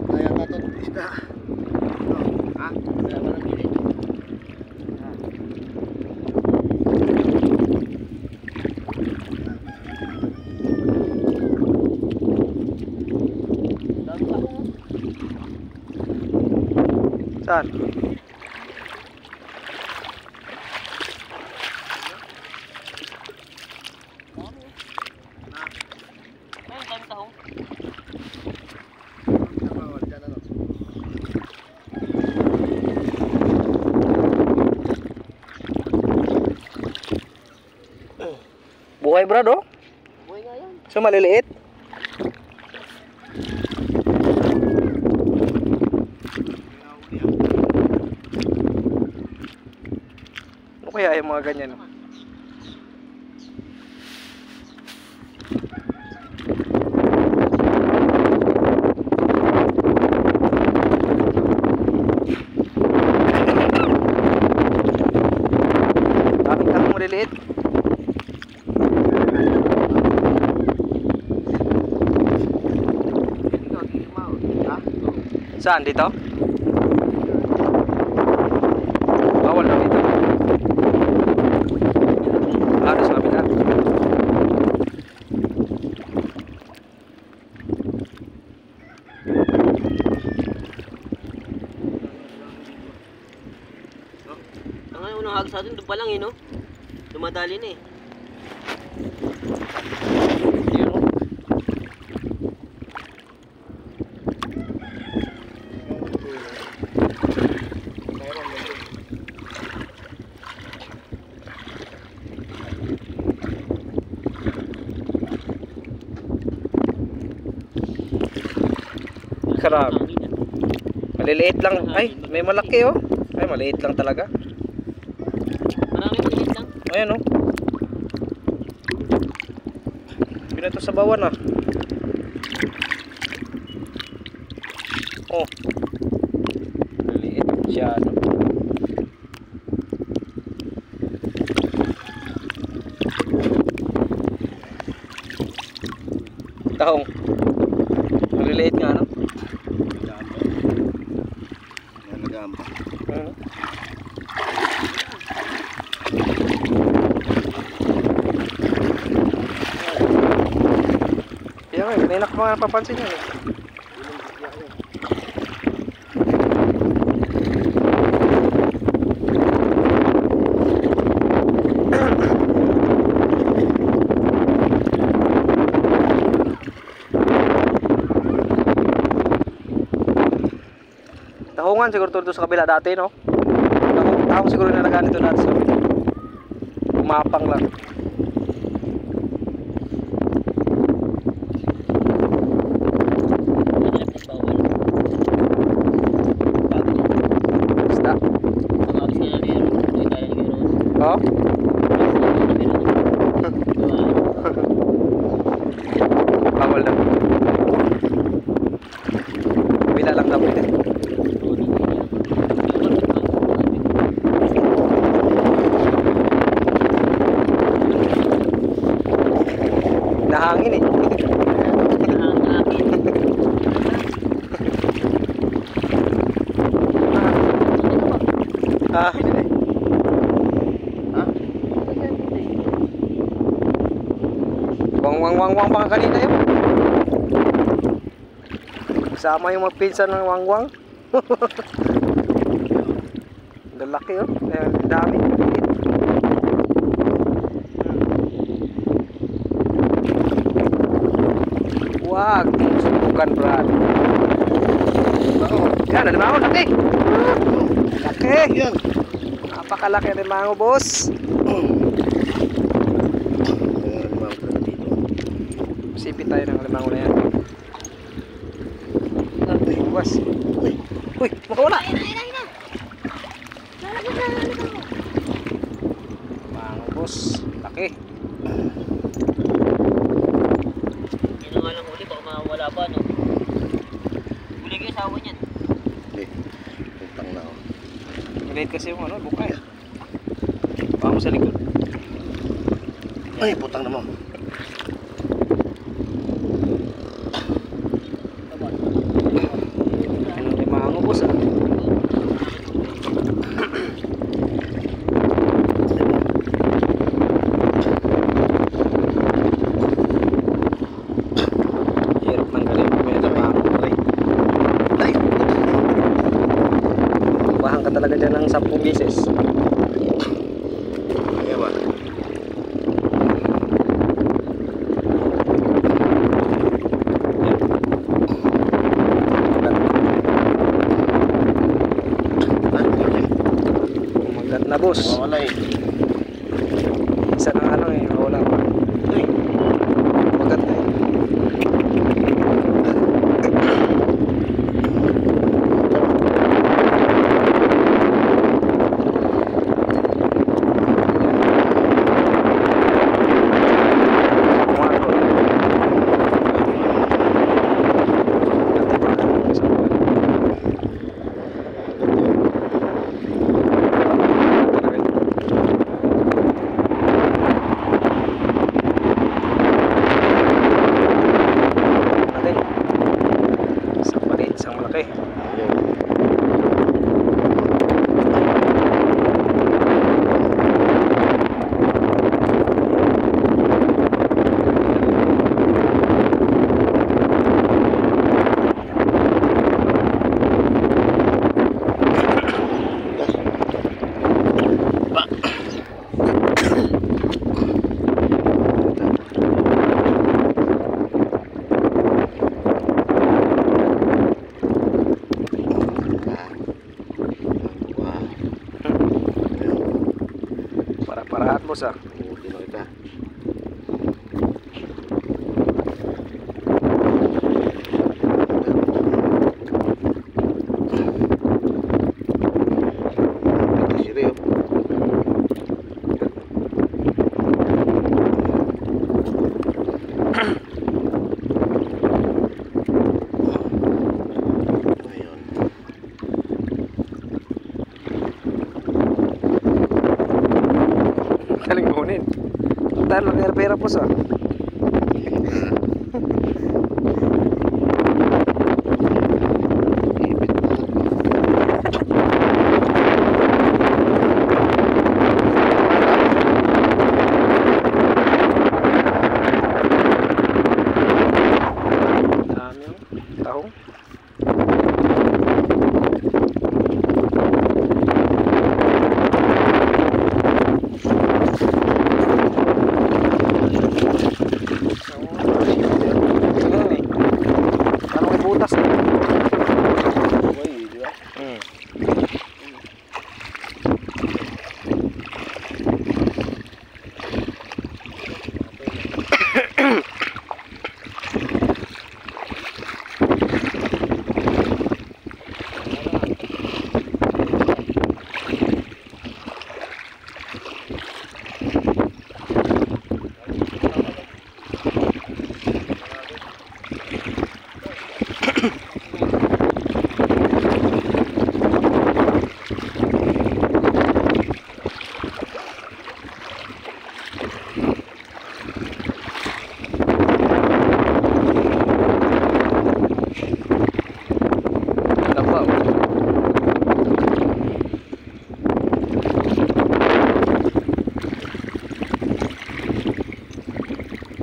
Kaya tatot isda. Ha? Kaya ba nabili? Saan? Buhay brad oh. Buhay nga yan. So maliliit. Ano kaya yung mga ganyan? Daming tahong maliliit. Saan? Dito? Bawal na dito. Ano sa kabila? Ang unang hagis natin doon pa lang no? Dumadali na eh. Karami. Maliliit lang. Ay, may malaki oh. Ay, maliit lang talaga. Marami maliit lang. Ayan oh. Pinato sa bawan ah. Oh. Maliit siya no. Tahong. Maliliit nga no. Nagamba. Ano? Kaya nga, hindi na ko mga napapansin yan eh. Tahungan siguro to sa kabila dati no. Tahong siguro nalagaan ito dati sa umapang lang. Basta. Oh. Bawal na. Bila lang dapat eh. Nahangin eh. Ah. Ha? Wang pa kanina yun. Sama yung magpinsan ng wangwang. Lalaki oh. Ayan, dami. Wag, subukan brad. Yan, alimango laki. Laki. Yan. Napakalaki alimango boss. Sipit tayo ng alimango na yan. Buwas. Uy, makawala. Alimango boss, laki. Wala pa no. Huli kayo sa awan yan. Hindi. Puntang na ako. Maliit kasi yung ano, bukay. Baka mo sa likod. Ay, putang naman. boss. Wala eh. Isa ng ano eh, wala pa. Ay, Maganda eh. Isang malaki. Para-parahan boss ah. Hindi na kita. Ito si Rio. Ayun. Galing kunin. Tayo lang pera boss ah. Ipit mo. Dami yung tahong. Parang may butas eh. Uy, di ba? Laba oh.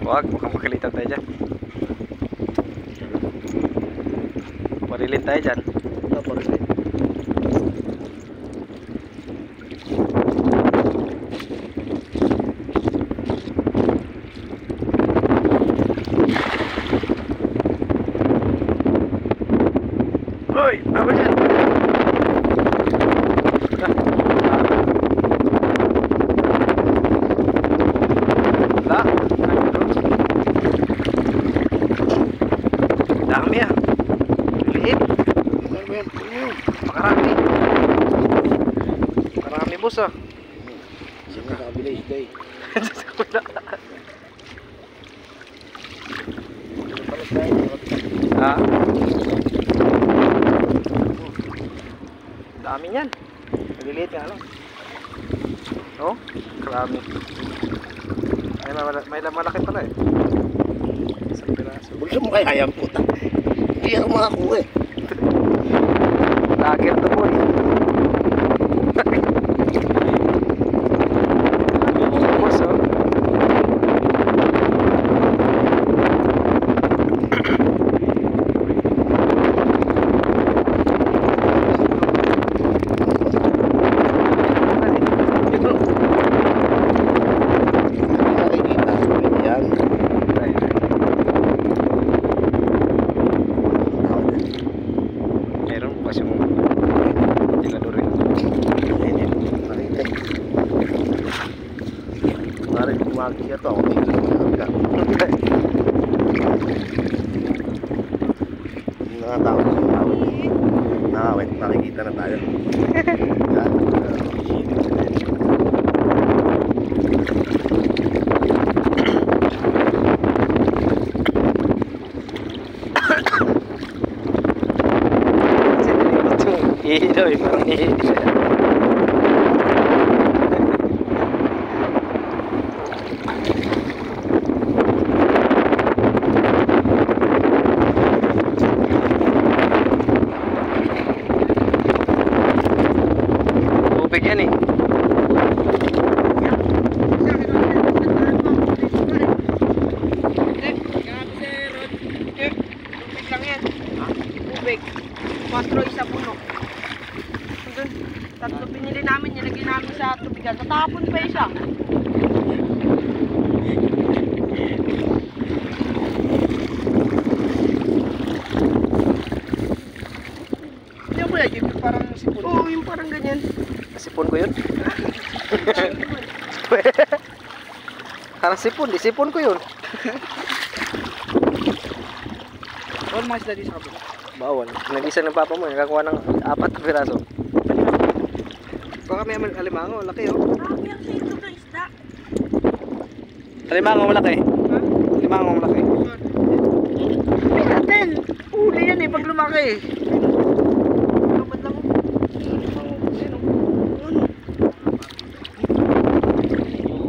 Wag, mukhang makalitan tayo dyan. Marilin tayo dyan. Hoy, apa dyan? La, dami ah. Liit. Makarami. Makarami boss ah. Sino sa kabila isda eh. Ah. Dami niyan. Maliliit nga lang. Oh, karami. Ay, may malaki pala eh. Isang piraso. Bulsa mo kaya yan puta. Hindi ako makakuha eh. Lager to boy. Boss oh. Nakikita. Yan. Meron bukas yung Mag-share to ako dito sa kabila. Nakatawag sa awit. Nakawit, nakikita na tayo. Yan. Hihilo eh, parang hihilo. Tubig yan eh. Tubig lang yan. Tubig. 4 isa puno. Doon, tatlo pinili namin, nilagay namin sa tubigan. Natapon pa isa. Hindi mo yan, yung parang sipon. Oo, yung parang ganyan. Sipon ko yun. Parang sipon, di sipon ko yun. All mga isda di sa kabila. Bawal. Nag-isa ng papa mo, nakakuha ng 4 na piraso. Baka may alimango, laki oh. Alimango malaki. Alimango malaki. Ay natin! Uli yan eh, pag lumaki. Lupad lang oh.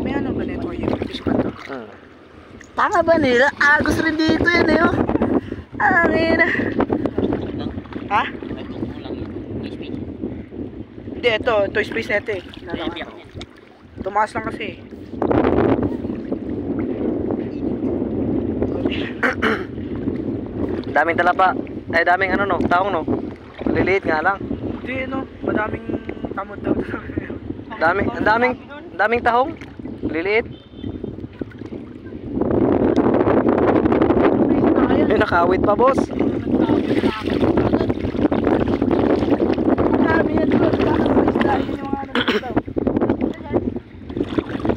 May ano ba nito yung discount? Tama ba nila? Agos rin dito yan eh oh. Angin. Ha? Hindi, ito space na ito eh. Tumaas lang kasi eh. Daming talapa. Ay, daming ano no, taong no. Maliliit nga lang. Hindi no, madaming tamod daw. Daming tahong. Maliliit. Ay, nakawit pa, boss.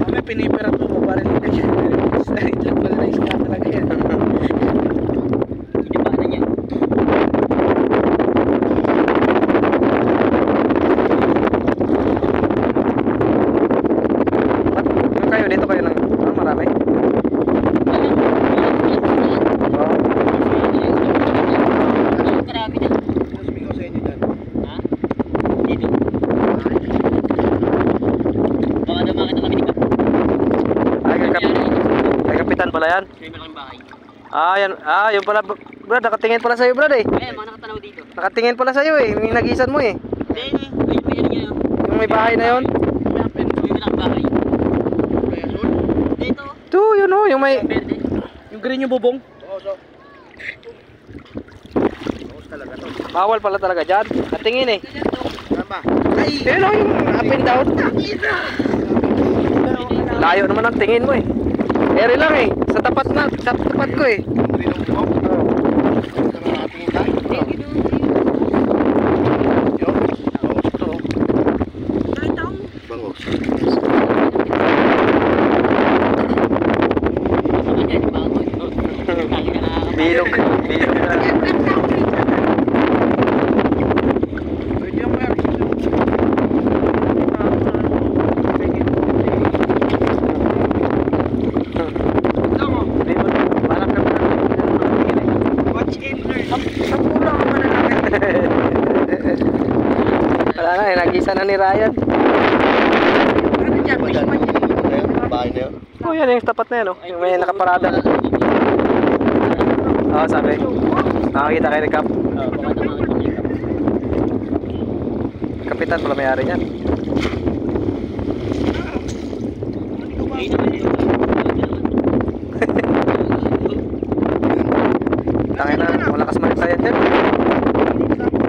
Kami pinipira to, mabaril ka dyan. Sa itlog pala na isda talaga yan. Hindi pa na niya. Ba't kayo dito kayo ng marami? Marami na. Mas bigaw sa inyo dyan. Ha? Dito. Baka na makita kami ni Kap. Ay, kapitan pala yan. May malaking bahay. Yun pala, Brad, nakatingin pala sa'yo, Brad eh. Eh, mga nakatanaw dito. Nakatingin pala sa'yo eh, yung nagisan mo eh. Hindi, may ano niya. Yung may bahay na yun. May malaking bahay. Dito. Ito, yun oh, yung may... Verde. Yung green yung bubong. Oo, so. Bawas talaga to. Bawal pala talaga dyan. Natingin eh. Saan ba? Ay! Yun oh, yung up and down. Layo naman ang tingin mo eh. Eri lang eh. Sa tapat ko eh. Hindi na mo. Ito na natingin tayo. Yun. Bawas to. Bawas. Bilog. Bilog na. Pwede yung kaya. Parang Watch and learn. Sampu lang ang mananakit. wala na eh, nagisa na ni Ryan. Ano dyan? Ba Fish dyan? man yan. Bahay na yun. Oh, yan yung tapat na yan oh. Yung may nakaparada. Oo, sabi. Nakakita kayo ni Cap. Baka na makita ni Kap. Kapitan pala may-ari niyan. Ay naman yun. Tangin na, malakas manitayan dyan.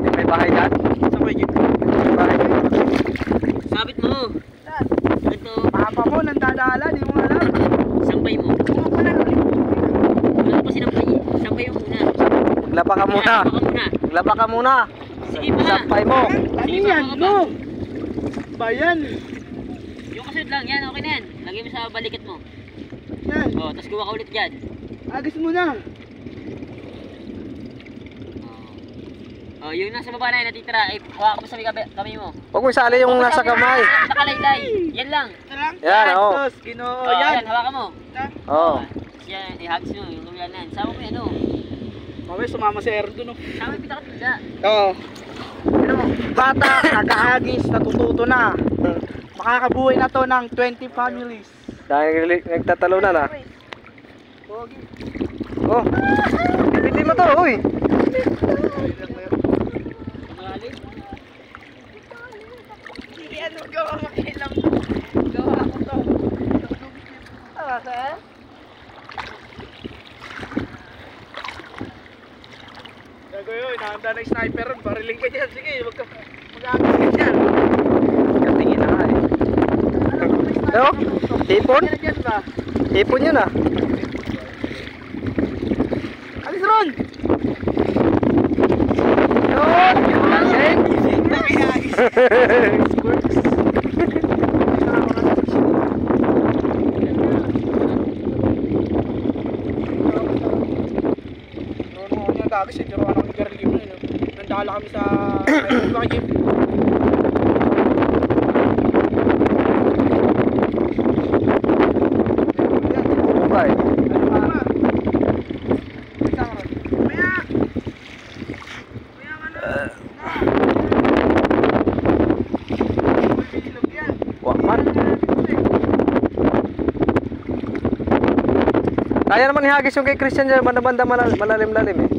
Yung may bahay dyan. Sabay dyan. May bahay dyan. Sabit mo. Ito, Papa mo, nandadala, di mo alam. sampay mo. Kung pala ulit. Wala pa sinampay. Sampay mo muna. Maglaba ka muna. Baka muna. Maglaba ka muna. Sige pa. Sampay mo. Ano yan? No! Bayan! Yung kasunod lang, yan, okay na yan. Lagay mo sa balikat mo. Yan. Oh, tapos kuha ka ulit dyan. Agis mo na. Oh, yung nasa baba na yun natitira, ay hawak mo sa may kami mo. Huwag mo isali yung nasa kamay. Nakalaylay. Yan lang. Yan, oo. Tapos, Ginoo, Oh, yan. yan, hawakan mo. Oo. Yan, ihagis mo yung lulan na yan. Sama mo yan, oh. Mamaya sumama si Erdo, no? Sama yung pitaka-pinda. Oo. Ano mo, bata, nag-aagis, natututo na. Makakabuhay na to ng 20 families. Dahil nagtatalunan na. Pogi. Oh. Pipitin mo to, uy. Malalim. Hindi ano, gawa makilang. Gawa ko to. Ah, sir? Gagawin, nakanda ng sniper, bariling ka dyan. Sige, mag-aagis ka dyan. Katingin na nga eh. Ano? Tipon? Kaya dyan ba? Tipon yun ah. Alis ron! Yun! Lasing! Gagawin siya, tiruan ako ni Garlio na yun. Nandala kami sa... Ayun ba kayo? Bye. Ano ba? Isang ron. Maya! Maya ka na! May bilog yan. Wakman. Kaya naman ihagis yung kay Christian dyan, banda-banda malalim-lalim eh.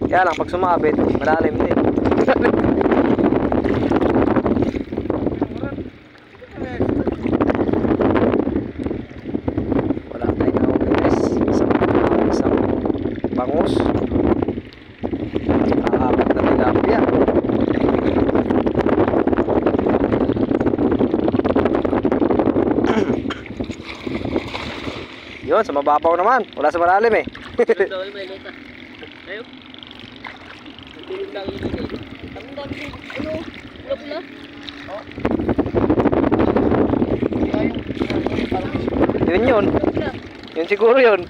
Kaya lang, pag sumabit, malalim din. Wala tayong nahuli guys. Isang bangus. Apat na tilapia. Yun, sa mababaw naman. Wala sa malalim eh. Dawal may lota. Ayo. Tulog lang yun eh. Ang dami din. Ano? Pula-pula. Yun. Pula-pula. Yun siguro yun.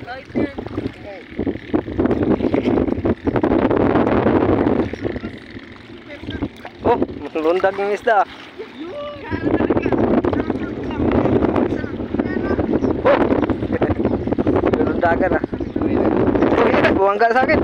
Kahit yan. Oh, lundag yung isda. Oh, lundagan ah. Oh, buwangga sa akin.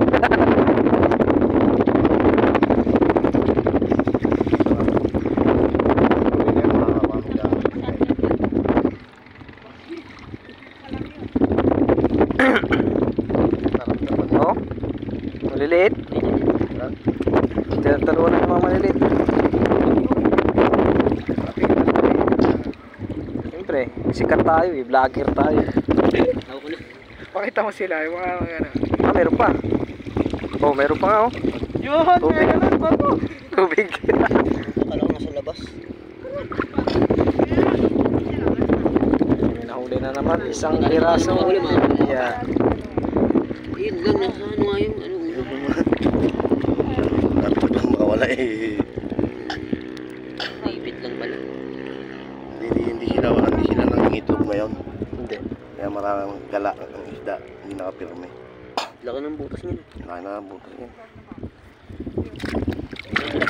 Oh, maliliit. Tinataluan ng mga maliliit. Siyempre, sikat tayo eh, vlogger tayo. Ako na. Pakita mo sila, yung mga ano. Ah, meron pa. Oh, meron pa nga oh. Yun, Tubig. meron pa po. Tubig. Akala ko nasa labas. May nahuli na naman, isang piraso. Yeah. Yun lang, nasa ano nga yung ano. Dapat lang makawala eh. Naipit lang pala. Hindi sila nangingitlog ngayon. Hindi. Kaya maraming gala ang isda, hindi nakapirme. Laki ng butas niya. Laki na ang butas niya.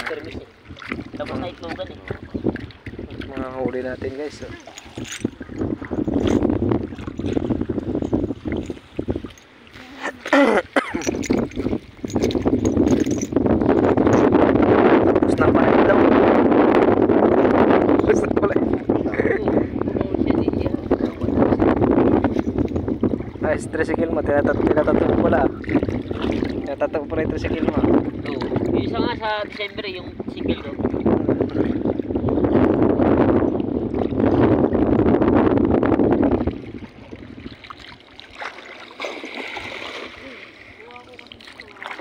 Permis eh. Tapos naitlogan eh. Mga huli natin guys. Oh. Gusto na pala daw. Gusto na pala. Ay, tricycle mo. Tinatato mo pala. Tinatato mo pala yung tricycle mo. Oo. Yung isa nga sa December yung single ko.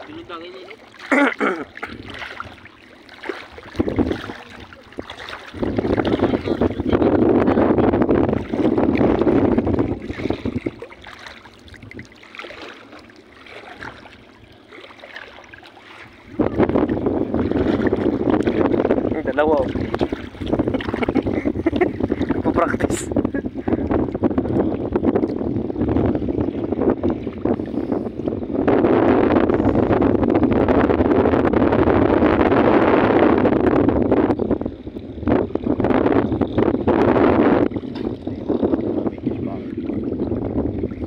Pinutangin niya no? Practice.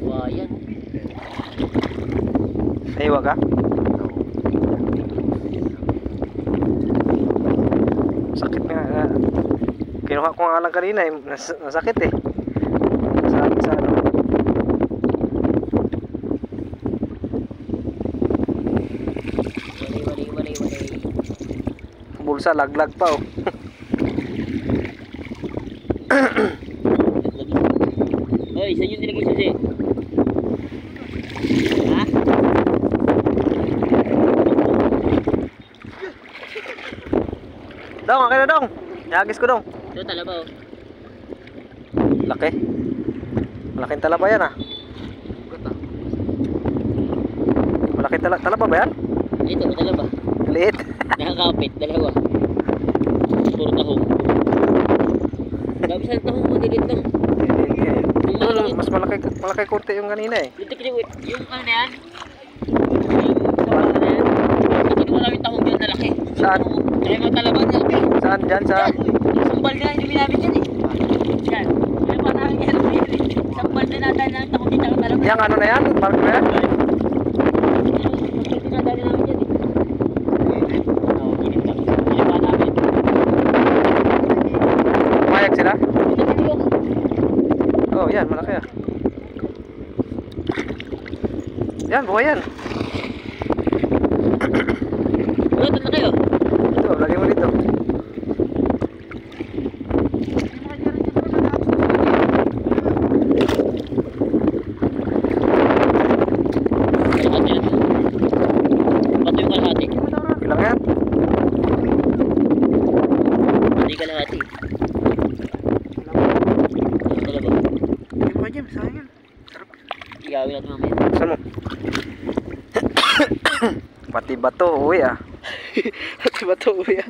Wayan. Naiwa ka? Sakit nga. Kinuha ko nga lang kanina eh. Nasakit eh. Sa ano. Wali. Bulsa, laglag pa oh. Hoy, saan yung nilagay susi? Ha? Dong, akin na dong. Ihagis ko dong. Ito talaba oh. Laki. Malaking talaba yan ah. Malaking talaba ba yan? Ito, talaba. Liit. Nakakapit, dalawa. Puro tahong. Dami sa tahong, madilit lang. Ito, mas malaki konti yung kanina eh. Yung ano na yan? Yung talaba na yan? Kinuha namin tahong yan na laki. Saan? Kaya mga talaba na laki. Saan? Dyan? Saan? Isang balde na inumin namin yan eh. Yan. Kaya pa namin yan. Isang balde na dahil ng tahong dito ang talaba. Yang ano na yan? Parang na yan? Isang balde na dahil namin yan eh. Oo, ginit lang. Ginit pa namin. Pumayag sila? Pinapili ako. Oh, yan. Malaki ah. Yan, buhay yan. Wala, doon na kayo. Ito, lagay mo dito. Kalahati na to. Bato yung kalahati. Ilang yan? Hindi kalahati. Talaba. Yung mga dyan, sayang yan. Igawin natin mamaya. Saan mo? Pati bato, uwi ah. Pati bato, uwi ah.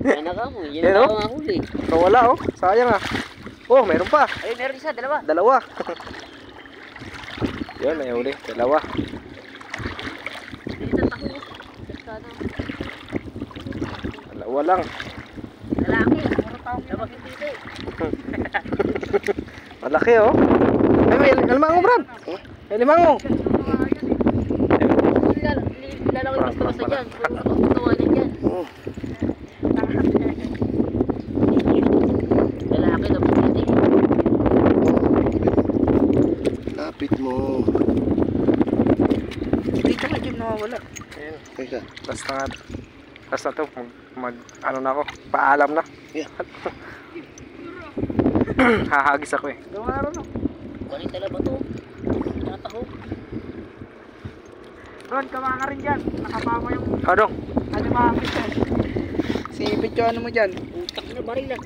Sana ka mo. Yan Yan, ang oh. mga huli. Nawala oh. Sayang ah. Oh, meron pa. Ay, meron isa. Dalawa. Dalawa. Yan, may huli. Dalawa. Dito taho. Sana. Dalawa lang. Lalaki. Puro tao. Labas yung dito. Malaki oh. Ay, may limango, Brad. May limango. Lalaki yung basta-basta dyan. Puro tawanan dyan. Lalaki. Labas yung dito. Lapit mo. Dito ka dyan nawawala. Ayan. Teka. Last na nga. Last na to. Ano na ako. Paalam na. Yeah. Hahagis ako eh. Kunin talaba to. Nakataho. Ron, kawa ka rin dyan. Nakapama yung Adong. ano mga pieces. Si Picho ano mo dyan. Utak na baril na.